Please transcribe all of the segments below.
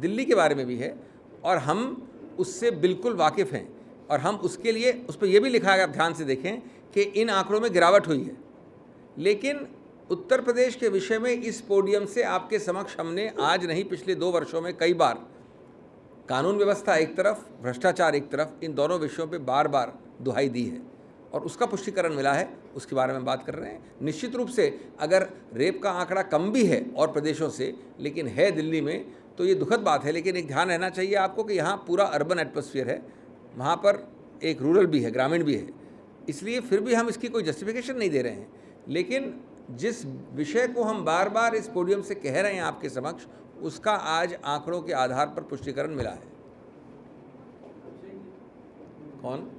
दिल्ली के बारे में भी है और हम उससे बिल्कुल वाकिफ़ हैं और हम उसके लिए उस पर यह भी लिखा है, आप ध्यान से देखें कि इन आंकड़ों में गिरावट हुई है। लेकिन उत्तर प्रदेश के विषय में इस पोडियम से आपके समक्ष हमने आज नहीं, पिछले 2 वर्षों में कई बार कानून व्यवस्था एक तरफ, भ्रष्टाचार एक तरफ, इन दोनों विषयों पे बार बार दुहाई दी है और उसका पुष्टिकरण मिला है, उसके बारे में बात कर रहे हैं। निश्चित रूप से अगर रेप का आंकड़ा कम भी है और प्रदेशों से, लेकिन है दिल्ली में, तो ये दुखद बात है। लेकिन एक ध्यान रहना चाहिए आपको कि यहाँ पूरा अर्बन एटमॉस्फेयर है, वहाँ पर एक रूरल भी है, ग्रामीण भी है, इसलिए फिर भी हम इसकी कोई जस्टिफिकेशन नहीं दे रहे हैं। लेकिन जिस विषय को हम बार बार इस पोडियम से कह रहे हैं आपके समक्ष, उसका आज आंकड़ों के आधार पर पुष्टिकरण मिला है। कौन?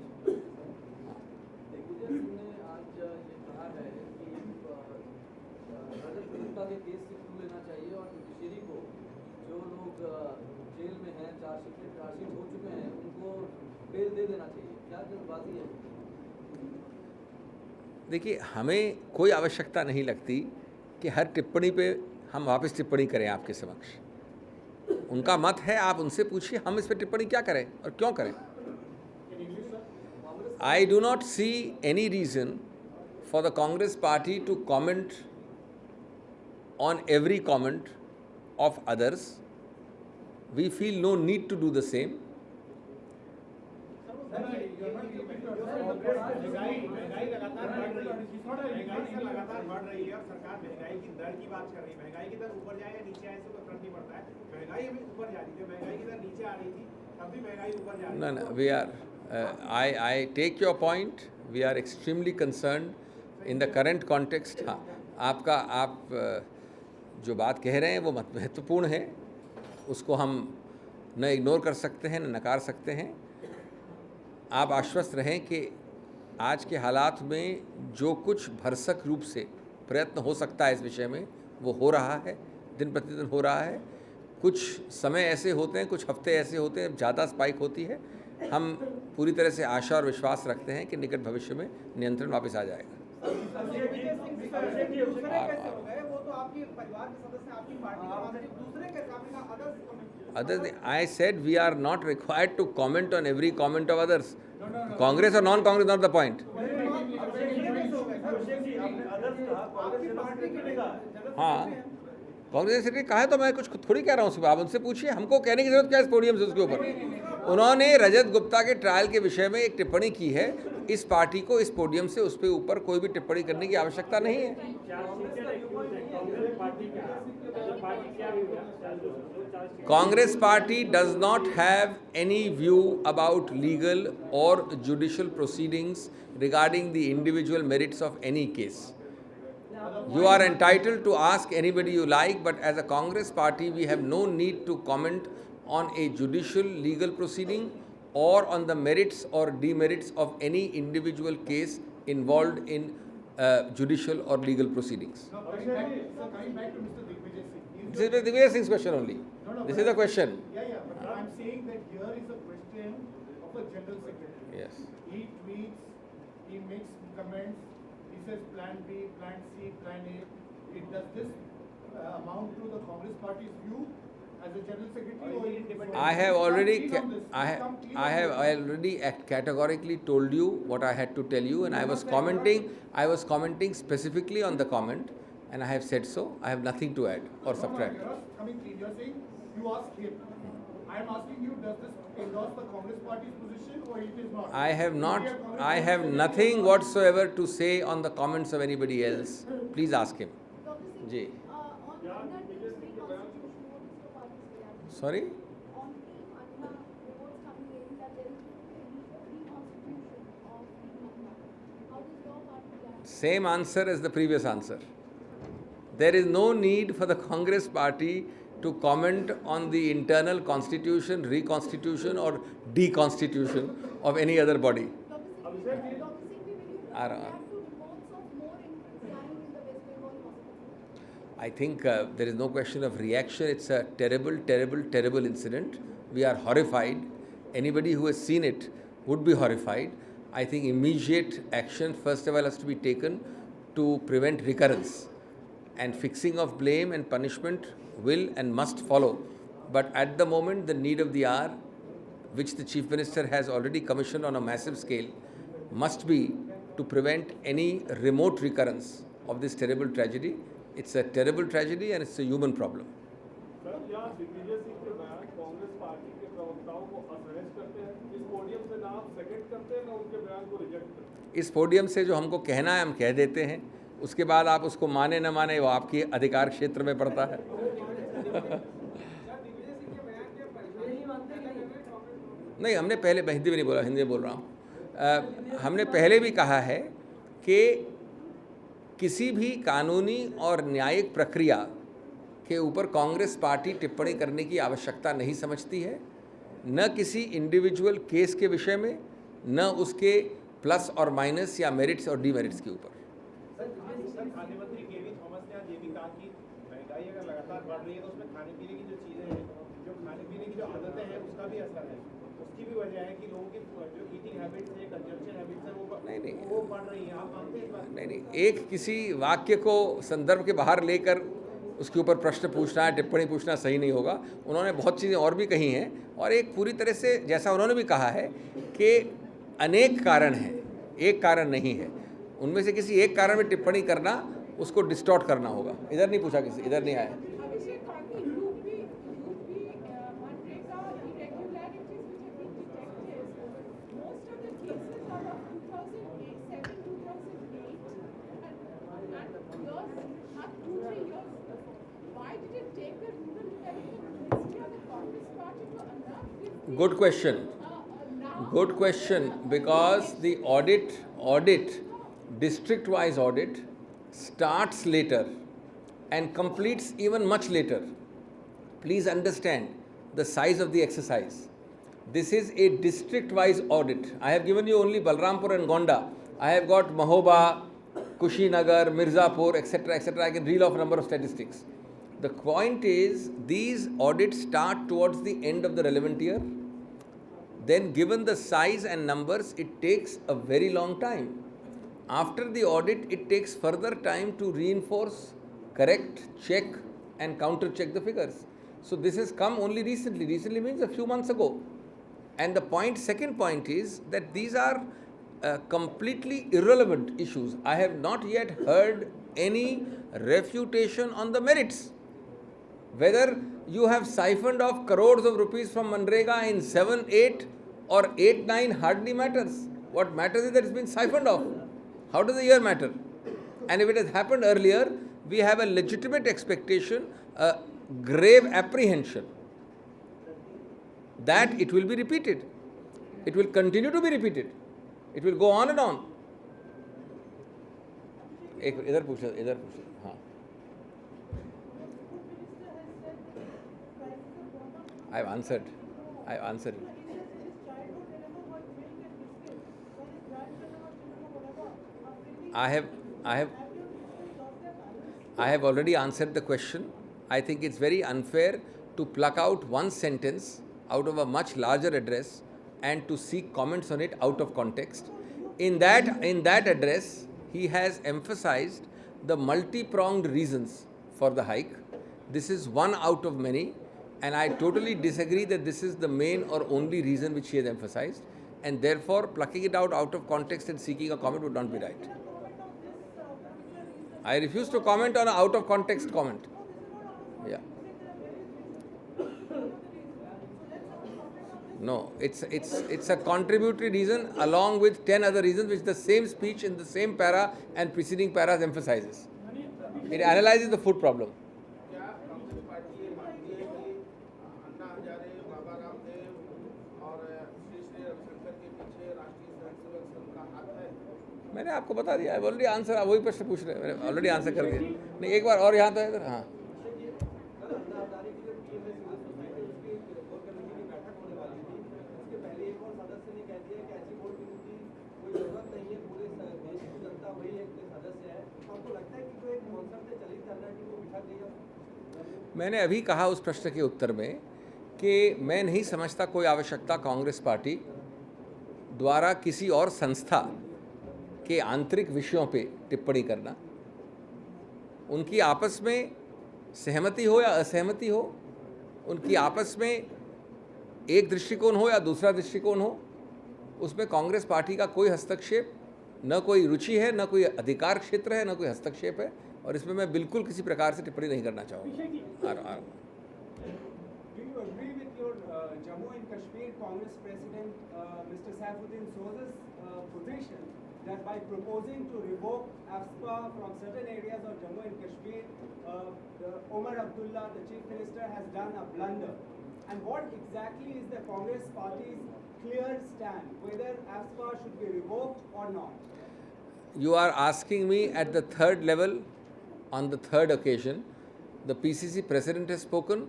के केस से क्यों लेना चाहिए और जुडिशरी को जो लोग जेल में हैं, चार्जशीट हो चुके हैं, उनको बेल दे देना चाहिए, क्या जल्दबाजी है? देखिए, हमें कोई आवश्यकता नहीं लगती कि हर टिप्पणी पे हम वापस टिप्पणी करें आपके समक्ष। उनका मत है, आप उनसे पूछिए, हम इस पर टिप्पणी क्या करें और क्यों करें। I do not see any reason for the Congress party to comment on every comment of others. We feel no need to do the same. No, we are, I take your point. We are extremely concerned in the current context. हाँ, आप जो बात कह रहे हैं वो महत्वपूर्ण है, उसको हम न इग्नोर कर सकते हैं, न नकार सकते हैं। आप आश्वस्त रहें कि आज के हालात में जो कुछ भरसक रूप से प्रयत्न हो सकता है इस विषय में, वो हो रहा है, दिन प्रतिदिन हो रहा है। कुछ समय ऐसे होते हैं, कुछ हफ्ते ऐसे होते हैं, जब ज़्यादा स्पाइक होती है। हम पूरी तरह से आशा और विश्वास रखते हैं कि निकट भविष्य में नियंत्रण वापस आ जाएगा। Others, I said we are not required to comment on every comment of others. Congress or non-Congress, not the point. हाँ, कांग्रेस ने कहा है तो मैं कुछ थोड़ी कह रहा हूँ उसमें, आप उनसे पूछिए, हमको कहने की जरूरत क्या है इस पोडियम से उसके ऊपर। उन्होंने रजत गुप्ता के ट्रायल के विषय में एक टिप्पणी की है, इस पार्टी को इस पोडियम से उसके ऊपर कोई भी टिप्पणी करने की आवश्यकता नहीं है। Congress party does not have any view about legal or judicial proceedings regarding the individual merits of any case. You are entitled to ask anybody you like, but as a Congress party, we have no need to comment on a judicial legal proceeding or on the merits or demerits of any individual case involved in judicial or legal proceedings. Coming back to Mr. Digvijay Singh. This is Digvijay Singh's question only. No, this is the question. Yeah, but I'm saying that here is a question of a general secretary. Yes. He tweets, he makes comments, he says plan B, plan C, plan A. Does this amount to the Congress party's view as a general secretary? Or I have already categorically told you what I had to tell you, and I was commenting specifically on the comment, and I have said so. I have nothing to add or subtract. You're saying you asked him. I am asking you, does this endorse the Congress party's position or it is not? I have nothing whatsoever to say on the comments of anybody else. Please ask him. Ji. Sorry? Same answer as the previous answer. There is no need for the Congress party to comment on the internal constitution, reconstitution or deconstitution of any other body. I think there is no question of reaction. It's a terrible, terrible, terrible incident. We are horrified. Anybody who has seen it would be horrified. I think immediate action, first of all, has to be taken to prevent recurrence. And fixing of blame and punishment will and must follow But at the moment, the need of the hour, which the Chief Minister has already commissioned on a massive scale, must be to prevent any remote recurrence of this terrible tragedy. It's a terrible tragedy and it's a human problem. Sir, यहाँ दिग्विजय सिंह के बयान Congress party के प्रवक्ताओं को असहज करते हैं। इस podium से ना आप सेकंड करते हैं ना उनके बयान को रिजेक्ट करते हैं। इस पोडियम से जो हमको कहना है हम कह देते हैं, उसके बाद आप उसको माने न माने वो आपके अधिकार क्षेत्र में पड़ता है। नहीं, हमने पहले, मैं हिंदी में नहीं बोला, हिंदी में बोल रहा हूँ। हमने पहले भी कहा है कि किसी भी कानूनी और न्यायिक प्रक्रिया के ऊपर कांग्रेस पार्टी टिप्पणी करने की आवश्यकता नहीं समझती है, न किसी इंडिविजुअल केस के विषय में, न उसके प्लस और माइनस या मेरिट्स और डीमेरिट्स के ऊपर। सर, खाद्य मंत्री केवी थॉमस ने आज ये भी कहा कि महंगाई अगर लगातार बढ़ रही है तो उसमें खाने पीने की जो चीज़ें हैं, जो खाने पीने की जो आदतें हैं, उसका भी असर है। उसकी भी वजह है कि लोगों की जो ईटिंग हैबिट्स है, कंजम्पशन हैबिट्स है, वो बढ़ रही हैं। आप मानते हैं इस बात? नहीं, एक किसी वाक्य को संदर्भ के बाहर लेकर उसके ऊपर प्रश्न पूछना, टिप्पणी पूछना सही नहीं होगा। उन्होंने बहुत चीज़ें और भी कही हैं, और एक पूरी तरह से, जैसा उन्होंने भी कहा है कि अनेक कारण हैं, एक कारण नहीं है। उनमें से किसी एक कारण में टिप्पणी करना, उसको डिस्टॉर्ट करना होगा। इधर नहीं पूछा, किसी इधर नहीं आया। Good question. Good question, because the audit, district-wise audit starts later and completes even much later. Please understand the size of the exercise. This is a district-wise audit. I have given you only Balrampur and Gonda. I have got Mahoba, Kushinagar, Mirzapur, etc., etc. I can reel off a number of statistics. The point is, these audits start towards the end of the relevant year. Then, given the size and numbers, it takes a very long time. After the audit, it takes further time to reinforce, correct, check and counter-check the figures. So this has come only recently. Recently means a few months ago. And the second point is that these are completely irrelevant issues. I have not yet heard any refutation on the merits. Whether you have siphoned off crores of rupees from Manrega in 7, 8 or 8, 9 hardly matters. What matters is that it's been siphoned off. How does the year matter? And if it has happened earlier, we have a legitimate expectation, a grave apprehension that it will be repeated. It will continue to be repeated. It will go on and on. इधर पूछो, हाँ। I've answered. I have already answered the question. I think it's very unfair to pluck out one sentence out of a much larger address and to seek comments on it out of context. In that address, he has emphasized the multi-pronged reasons for the hike. This is one out of many, and I totally disagree that this is the main or only reason which he has emphasized, and therefore plucking it out of context and seeking a comment would not be right. I refuse to comment on an out of context comment. Yeah. No, it's a contributory reason along with 10 other reasons which the same speech in the same para and preceding paras emphasizes. It analyzes the food problem. मैंने आपको बता दिया, already answer, आप वही प्रश्न पूछ रहे हैं, मैंने ऑलरेडी आंसर कर दिया। नहीं, एक बार और यहाँ तो इधर, हाँ। मैंने अभी कहा उस प्रश्न के उत्तर में कि मैं नहीं समझता कोई आवश्यकता कांग्रेस पार्टी द्वारा किसी और संस्था के आंतरिक विषयों पे टिप्पणी करना। उनकी आपस में सहमति हो या असहमति हो, उनकी आपस में एक दृष्टिकोण हो या दूसरा दृष्टिकोण हो, उसमें कांग्रेस पार्टी का कोई हस्तक्षेप, न कोई रुचि है, न कोई अधिकार क्षेत्र है, न कोई हस्तक्षेप है, और इसमें मैं बिल्कुल किसी प्रकार से टिप्पणी नहीं करना चाहूँगा। Do you agree with your Jammu and Kashmir Congress President Mr. Saifuddin Soza's position that by proposing to revoke AFSPA from certain areas of Jammu and Kashmir, Omar Abdullah, the Chief Minister, has done a blunder? And what exactly is the Congress Party's clear stand, whether AFSPA should be revoked or not? You are asking me at the third level, on the third occasion. The PCC President has spoken,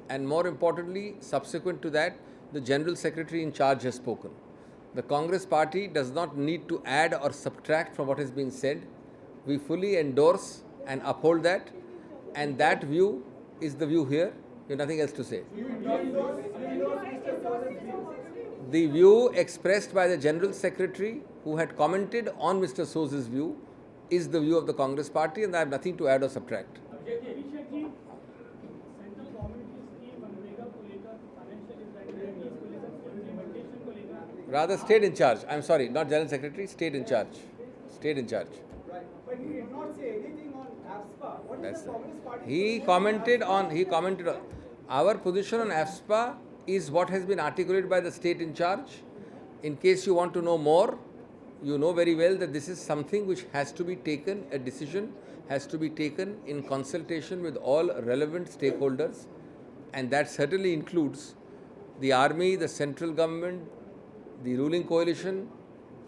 and more importantly, subsequent to that, the General Secretary in charge has spoken. The Congress Party does not need to add or subtract from what has been said. We fully endorse and uphold that, and that view is the view here. You have nothing else to say. The view expressed by the General Secretary, who had commented on Mr. Soza's view, is the view of the Congress Party, and I have nothing to add or subtract. Rather, state in charge. I'm sorry, not General Secretary, state in charge. State in charge. Right. But he did not say anything on AFSPA. What is That's the Congress Party? He commented on our position on AFSPA is what has been articulated by the state in charge. In case you want to know more, you know very well that this is something which has to be taken, a decision has to be taken in consultation with all relevant stakeholders, and that certainly includes the army, the central government, the ruling coalition,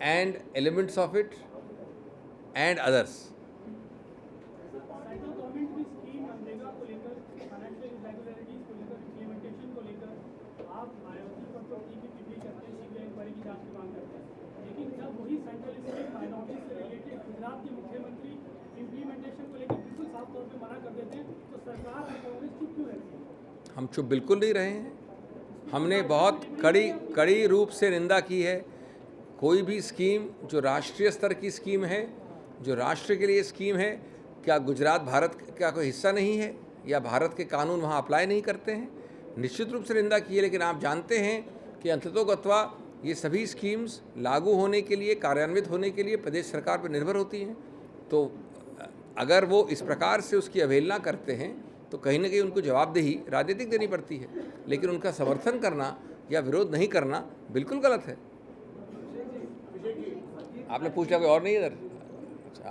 and elements of it, and others. Central government की scheme MNREGA को लेकर, financial irregularities को लेकर, implementation को लेकर आप मायावती पर तो की टिप्पणी करते हैं, सीबीआई इंक्वायरी की जांच की मांग करते हैं, लेकिन जब वही सेंट्रल स्टेट माइनॉरिटी से रिलेटेड गुजरात के मुख्यमंत्री इम्प्लीमेंटेशन को लेकर बिल्कुल साफ तौर पर मना कर देते हैं, तो सरकार और कांग्रेस चुप क्यों रहती है? हम चुप बिल्कुल नहीं रहे हैं। हमने बहुत कड़ी रूप से निंदा की है। कोई भी स्कीम जो राष्ट्रीय स्तर की स्कीम है, जो राष्ट्र के लिए स्कीम है, क्या गुजरात भारत का कोई हिस्सा नहीं है या भारत के कानून वहाँ अप्लाई नहीं करते हैं? निश्चित रूप से निंदा की है, लेकिन आप जानते हैं कि अंततोगत्वा ये सभी स्कीम्स लागू होने के लिए, कार्यान्वित होने के लिए प्रदेश सरकार पर निर्भर होती हैं। तो अगर वो इस प्रकार से उसकी अवहेलना करते हैं तो कहीं ना कहीं उनको जवाबदेही राजनीतिक देनी पड़ती है, लेकिन उनका समर्थन करना या विरोध नहीं करना बिल्कुल गलत है। आपने पूछा कोई और नहीं इधर? अच्छा,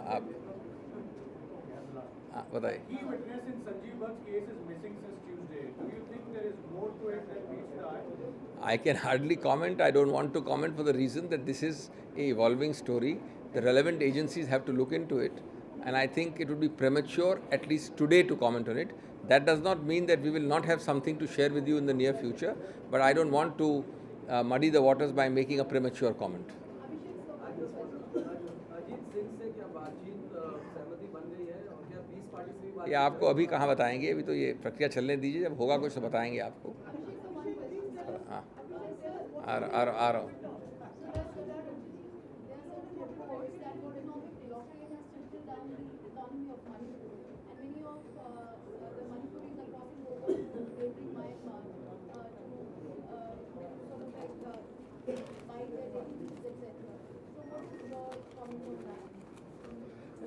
आप बताइए। Key witness in Sanjeev Bhatt's case is missing since Tuesday. Do you think there is more to it than meets the eye? I can hardly comment. I don't want to comment for the reason that this is an evolving story. The relevant agencies have to look into it, and I think it would be premature, at least today, to comment on it. That does not mean that we will not have something to share with you in the near future, but I don't want to muddy the waters by making a premature comment. Ajit Singh से क्या बातचीत सहमति बन गई है और क्या 20 party से भी बात? ये आपको अभी कहाँ बताएंगे, अभी तो ये प्रक्रिया चलने दीजिए, जब होगा कुछ तो बताएंगे आपको। हाँ, आ रहा हूँ।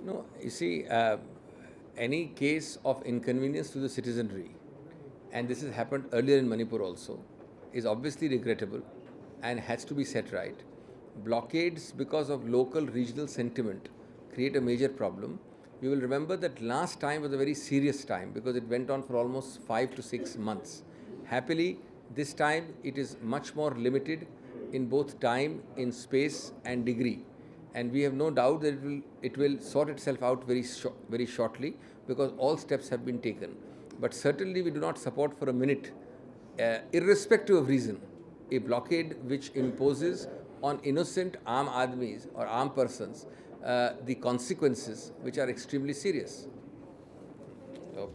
No, you see, any case of inconvenience to the citizenry, and this has happened earlier in Manipur also, is obviously regrettable and has to be set right. Blockades because of local regional sentiment create a major problem. You will remember that last time was a very serious time because it went on for almost 5 to 6 months. Happily, this time it is much more limited in both time, in space and degree. And we have no doubt that it will sort itself out very shortly because all steps have been taken. But certainly we do not support for a minute, irrespective of reason, a blockade which imposes on innocent armed admis or armed persons the consequences which are extremely serious. So,